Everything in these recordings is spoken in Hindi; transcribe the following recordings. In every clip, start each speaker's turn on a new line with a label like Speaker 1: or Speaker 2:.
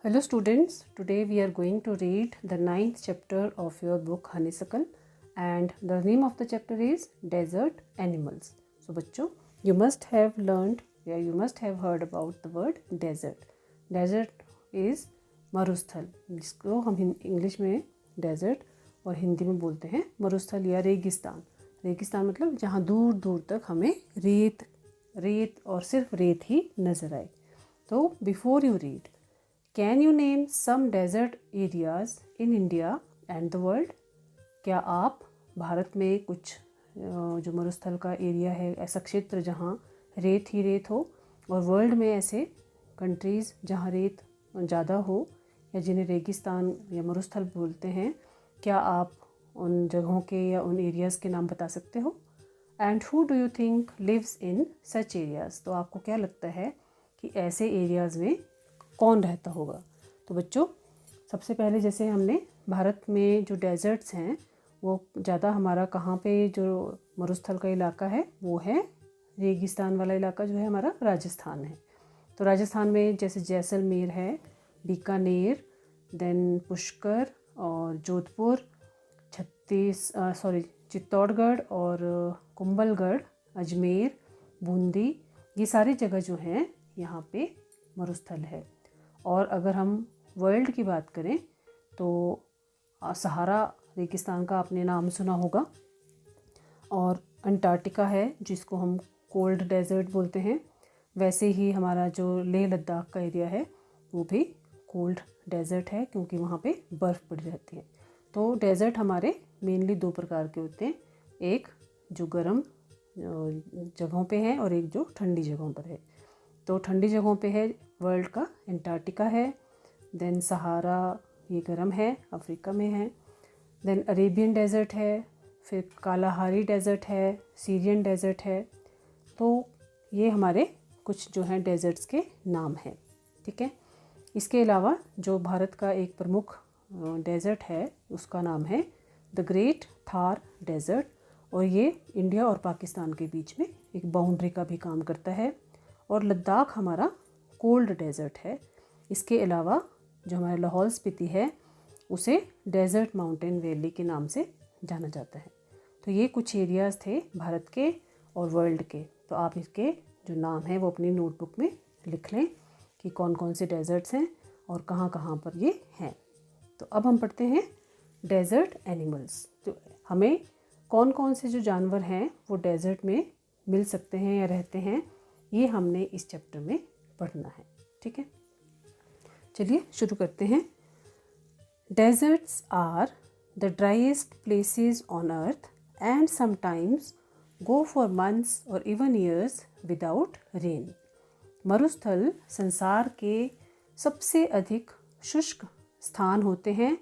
Speaker 1: Hello students, today we are going to read the 9th chapter of your book Honeysuckle and the name of the chapter is Desert Animals. So बच्चों, you must have learned या you must have heard about the word desert. Desert is मरुस्थल, जिसको हम इंग्लिश में desert और हिंदी में बोलते हैं मरुस्थल या रेगिस्तान. रेगिस्तान मतलब जहाँ दूर दूर तक हमें रेत और सिर्फ रेत ही नज़र आए. तो before you read, can you name some desert areas in India and the world? क्या आप भारत में कुछ जो मरुस्थल का एरिया है, ऐसा क्षेत्र जहाँ रेत ही रेत हो, और वर्ल्ड में ऐसे कंट्रीज़ जहाँ रेत ज़्यादा हो या जिन्हें रेगिस्तान या मरुस्थल बोलते हैं, क्या आप उन जगहों के या उन एरियाज़ के नाम बता सकते हो? And who do you think lives in such areas? तो आपको क्या लगता है कि ऐसे एरियाज़ में कौन रहता होगा? तो बच्चों, सबसे पहले जैसे हमने भारत में जो डेजर्ट्स हैं वो ज़्यादा हमारा कहाँ पे जो मरुस्थल का इलाका है वो है रेगिस्तान वाला इलाका जो है हमारा राजस्थान है. तो राजस्थान में जैसे जैसलमेर है, बीकानेर, देन पुष्कर और जोधपुर, चित्तौड़गढ़ और कुंभलगढ़, अजमेर, बूंदी, ये सारी जगह जो हैं यहाँ पे मरुस्थल है. और अगर हम वर्ल्ड की बात करें तो सहारा रेगिस्तान का आपने नाम सुना होगा, और अंटार्कटिका है जिसको हम कोल्ड डेजर्ट बोलते हैं. वैसे ही हमारा जो लेह लद्दाख का एरिया है वो भी कोल्ड डेजर्ट है क्योंकि वहाँ पे बर्फ़ पड़ी रहती है. तो डेजर्ट हमारे मेनली दो प्रकार के होते हैं, एक जो गर्म जगहों पे है और एक जो ठंडी जगहों पर है. तो ठंडी जगहों पे है वर्ल्ड का अंटार्कटिका है, देन सहारा ये गर्म है, अफ्रीका में है, देन अरेबियन डेजर्ट है, फिर कालाहारी डेजर्ट है, सीरियन डेजर्ट है. तो ये हमारे कुछ जो हैं डेजर्ट्स के नाम हैं. ठीक है. इसके अलावा जो भारत का एक प्रमुख डेजर्ट है उसका नाम है द ग्रेट थार डेजर्ट, और ये इंडिया और पाकिस्तान के बीच में एक बाउंड्री का भी काम करता है. और लद्दाख हमारा कोल्ड डेजर्ट है. इसके अलावा जो हमारा लाहौल स्पीति है उसे डेजर्ट माउंटेन वैली के नाम से जाना जाता है. तो ये कुछ एरियाज़ थे भारत के और वर्ल्ड के. तो आप इसके जो नाम हैं वो अपनी नोटबुक में लिख लें कि कौन कौन से डेजर्ट्स हैं और कहाँ कहाँ पर ये हैं. तो अब हम पढ़ते हैं डेजर्ट एनिमल्स. तो हमें कौन कौन से जो जानवर हैं वो डेजर्ट में मिल सकते हैं या रहते हैं, ये हमने इस चैप्टर में पढ़ना है. ठीक है, चलिए शुरू करते हैं. Deserts are the driest places on earth and sometimes go for months or even years without rain. मरुस्थल संसार के सबसे अधिक शुष्क स्थान होते हैं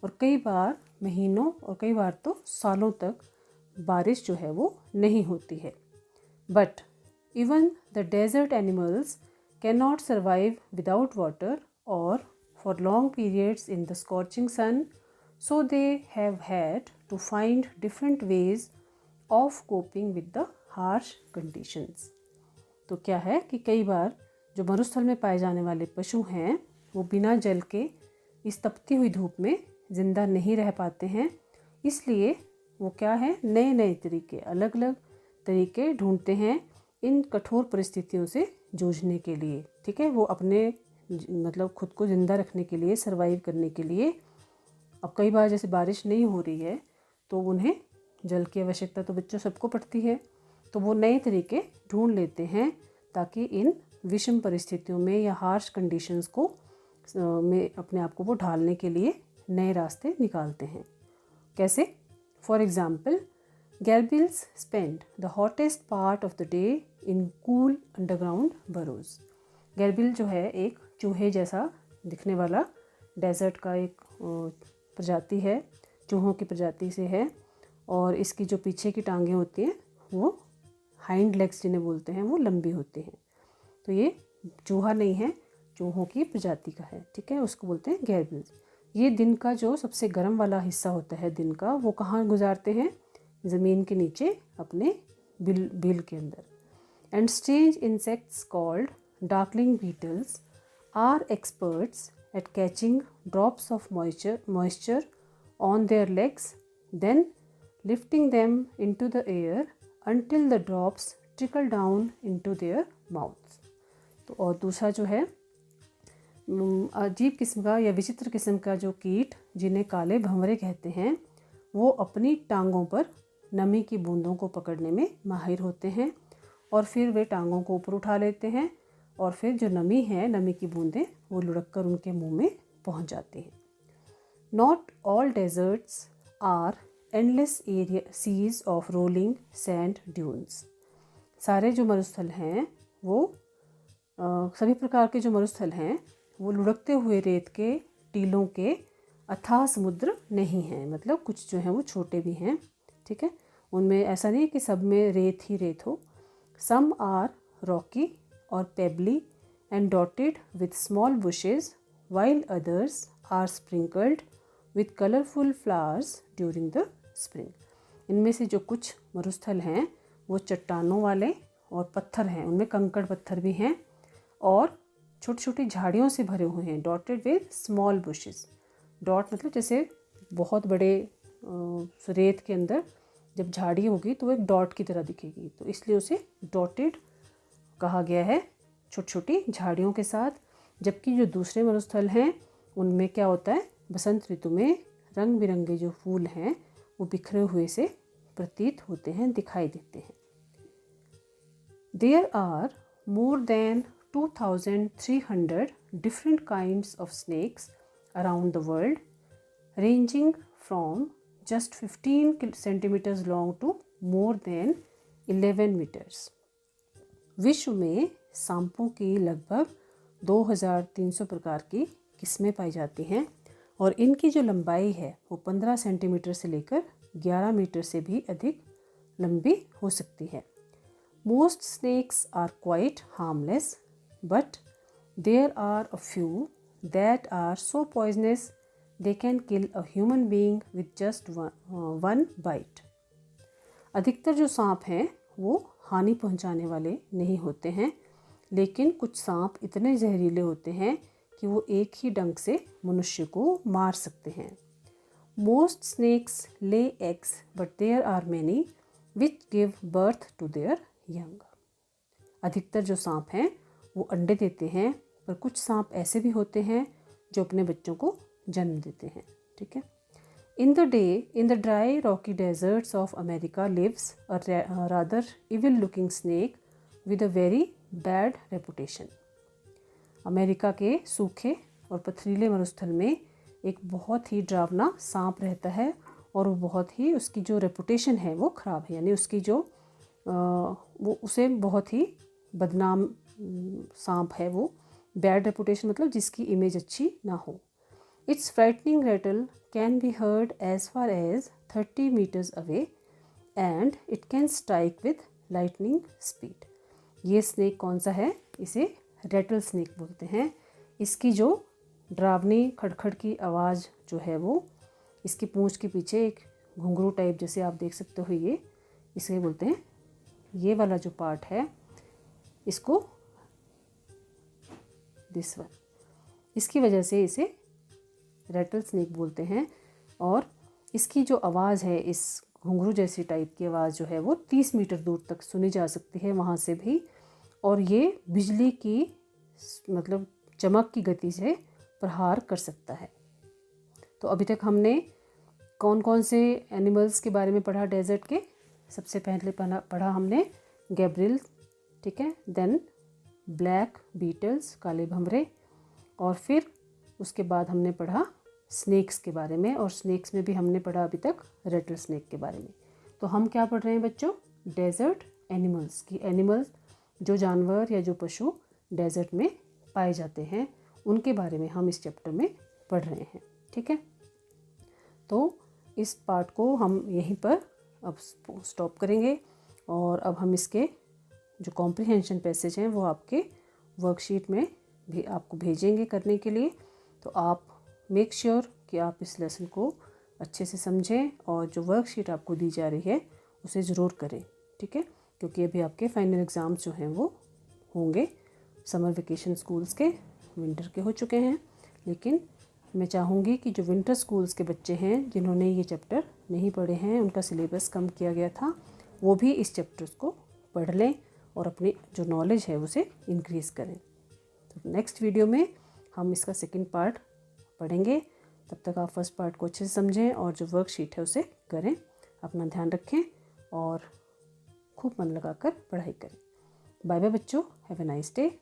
Speaker 1: और कई बार महीनों और कई बार तो सालों तक बारिश जो है वो नहीं होती है. But even the desert animals cannot survive without water or for long periods in the scorching sun, so they have had to find different ways of coping with the harsh conditions. तो क्या है कि कई बार जो मरुस्थल में पाए जाने वाले पशु हैं वो बिना जल के इस तपती हुई धूप में ज़िंदा नहीं रह पाते हैं. इसलिए वो क्या है, नए नए तरीके, अलग अलग तरीके ढूंढते हैं इन कठोर परिस्थितियों से जूझने के लिए. ठीक है, वो अपने मतलब खुद को ज़िंदा रखने के लिए, सरवाइव करने के लिए. अब कई बार जैसे बारिश नहीं हो रही है तो उन्हें जल की आवश्यकता तो बच्चों सबको पड़ती है, तो वो नए तरीके ढूंढ लेते हैं ताकि इन विषम परिस्थितियों में या हार्श कंडीशंस को में अपने आप को वो ढालने के लिए नए रास्ते निकालते हैं. कैसे? For example, Gerbils spend the hottest part of the day in cool underground burrows. Gerbil जो है एक चूहे जैसा दिखने वाला डेजर्ट का एक प्रजाति है, चूहों की प्रजाति से है, और इसकी जो पीछे की टांगें होती हैं वो हाइंड लेग्स जिन्हें बोलते हैं वो लंबी होती हैं. तो ये चूहा नहीं है, चूहों की प्रजाति का है. ठीक है, उसको बोलते हैं गेरबिल्स. ये दिन का जो सबसे गर्म वाला हिस्सा होता है दिन का, वो कहाँ गुजारते हैं? ज़मीन के नीचे अपने बिल के अंदर. And strange insects called darkling beetles are experts at catching drops of moisture on their legs, then lifting them into the air until the drops trickle down into their mouths. तो और दूसरा जो है अजीब किस्म का या विचित्र किस्म का जो कीट जिन्हें काले भंवरे कहते हैं, वो अपनी टांगों पर नमी की बूंदों को पकड़ने में माहिर होते हैं और फिर वे टांगों को ऊपर उठा लेते हैं और फिर जो नमी है, नमी की बूंदें वो लुढ़क कर उनके मुंह में पहुंच जाती हैं। Not all deserts are endless area seas of rolling sand dunes. सारे जो मरुस्थल हैं वो सभी प्रकार के जो मरुस्थल हैं वो लुढ़कते हुए रेत के टीलों के अथाह समुद्र नहीं हैं। मतलब कुछ जो हैं वो छोटे भी हैं, ठीक है। उनमें ऐसा नहीं है कि सब में रेत ही रेत हो। सम आर रॉकी और पेबली and dotted with small bushes while others are sprinkled with colorful flowers during the spring। इनमें से जो कुछ मरुस्थल हैं वो चट्टानों वाले और पत्थर हैं, उनमें कंकड़ पत्थर भी हैं और छोटी छोटी झाड़ियों से भरे हुए हैं। Dotted with small bushes. Dot मतलब जैसे बहुत बड़े रेत के अंदर जब झाड़ी होगी तो वो एक डॉट की तरह दिखेगी, तो इसलिए उसे डॉटेड कहा गया है, छोटी छोटी झाड़ियों के साथ। जबकि जो दूसरे मरुस्थल हैं उनमें क्या होता है, बसंत ऋतु में रंग बिरंगे जो फूल हैं वो बिखरे हुए से प्रतीत होते हैं, दिखाई देते हैं। There are more than 2300 different kinds of snakes around the world, ranging from just 15 centimeters long to more than 11 meters। विश्व में सांपों की लगभग 2300 प्रकार की किस्में पाई जाती हैं और इनकी जो लंबाई है वो 15 सेंटीमीटर से लेकर 11 मीटर से भी अधिक लंबी हो सकती है। Most snakes are quite harmless but there are a few that are so poisonous they can kill a human being with just one bite। अधिकतर जो सांप हैं वो हानि पहुंचाने वाले नहीं होते हैं, लेकिन कुछ सांप इतने जहरीले होते हैं कि वो एक ही डंक से मनुष्य को मार सकते हैं। Most snakes lay eggs but there are many which give birth to their young. अधिकतर जो सांप हैं वो अंडे देते हैं, पर कुछ सांप ऐसे भी होते हैं जो अपने बच्चों को जन्म देते हैं, ठीक है। In the dry rocky deserts of America lives a rather evil looking snake with a very bad reputation. America के सूखे और पथरीले मरुस्थल में एक बहुत ही डरावना सांप रहता है और वो बहुत ही, उसकी जो रेपुटेशन है वो ख़राब है, यानी उसकी जो वो उसे बहुत ही बदनाम सांप है वो। बैड रेपुटेशन मतलब जिसकी इमेज अच्छी ना हो। Its frightening rattle can be heard as far as 30 meters away and it can strike with lightning speed। ये स्नेक कौन सा है, इसे रेटल स्नेक बोलते हैं। इसकी जो डरावनी खड़खड़ की आवाज़ जो है वो, इसकी पूंछ के पीछे एक घुंघरू टाइप जैसे आप देख सकते हो, ये इसे बोलते हैं, ये वाला जो पार्ट है इसको दिस वन, इसकी वजह से इसे रेटल स्नेक बोलते हैं। और इसकी जो आवाज़ है, इस घुंघरू जैसी टाइप की आवाज़ जो है वो 30 मीटर दूर तक सुनी जा सकती है वहाँ से भी, और ये बिजली की मतलब चमक की गति से प्रहार कर सकता है। तो अभी तक हमने कौन कौन से एनिमल्स के बारे में पढ़ा डेजर्ट के। सबसे पहले पढ़ा हमने गैब्रियल, ठीक है, देन ब्लैक बीटल्स, काले भंवरे, और फिर उसके बाद हमने पढ़ा स्नेक्स के बारे में, और स्नेक्स में भी हमने पढ़ा अभी तक रेटल स्नेक के बारे में। तो हम क्या पढ़ रहे हैं बच्चों, डेजर्ट एनिमल्स की, एनिमल्स जो जानवर या जो पशु डेजर्ट में पाए जाते हैं उनके बारे में हम इस चैप्टर में पढ़ रहे हैं, ठीक है। तो इस पार्ट को हम यहीं पर अब स्टॉप करेंगे और अब हम इसके जो कॉम्प्रिहेंशन पैसेज हैं वो आपके वर्कशीट में भी आपको भेजेंगे करने के लिए। तो आप मेक श्योर कि आप इस लेसन को अच्छे से समझें और जो वर्कशीट आपको दी जा रही है उसे ज़रूर करें, ठीक है, क्योंकि अभी आपके फाइनल एग्ज़ाम्स जो हैं वो होंगे। समर वेकेशन स्कूल्स के विंटर के हो चुके हैं, लेकिन मैं चाहूँगी कि जो विंटर स्कूल्स के बच्चे हैं जिन्होंने ये चैप्टर नहीं पढ़े हैं, उनका सिलेबस कम किया गया था, वो भी इस चैप्टर्स को पढ़ लें और अपनी जो नॉलेज है उसे इंक्रीज़ करें। तो नेक्स्ट वीडियो में हम इसका सेकंड पार्ट पढ़ेंगे। तब तक आप फर्स्ट पार्ट को अच्छे से समझें और जो वर्कशीट है उसे करें। अपना ध्यान रखें और खूब मन लगाकर पढ़ाई करें। बाय बाय बच्चों, हैव ए नाइस डे।